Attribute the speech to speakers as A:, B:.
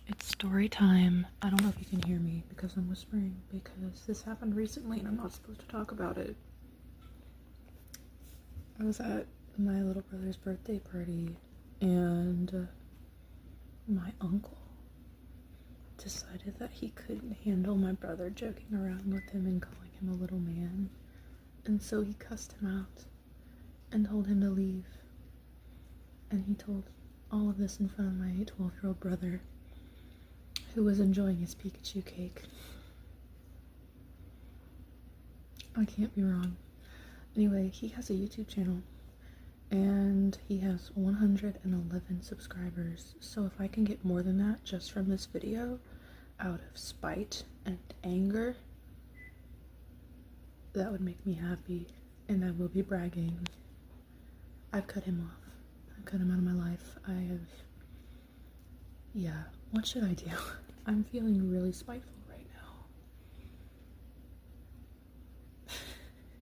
A: It's story time. I don't know if you can hear me because I'm whispering, because this happened recently and I'm not supposed to talk about it. I was at my little brother's birthday party and my uncle decided that he couldn't handle my brother joking around with him and calling him a little man, and so he cussed him out and told him to leave. And he told all of this in front of my 12-year-old brother, who was enjoying his Pikachu cake. I can't be wrong. Anyway, he has a YouTube channel and he has 111 subscribers. So if I can get more than that just from this video out of spite and anger, that would make me happy, and I will be bragging. I've cut him off. I've cut him out of my life. Yeah, what should I do? I'm feeling really spiteful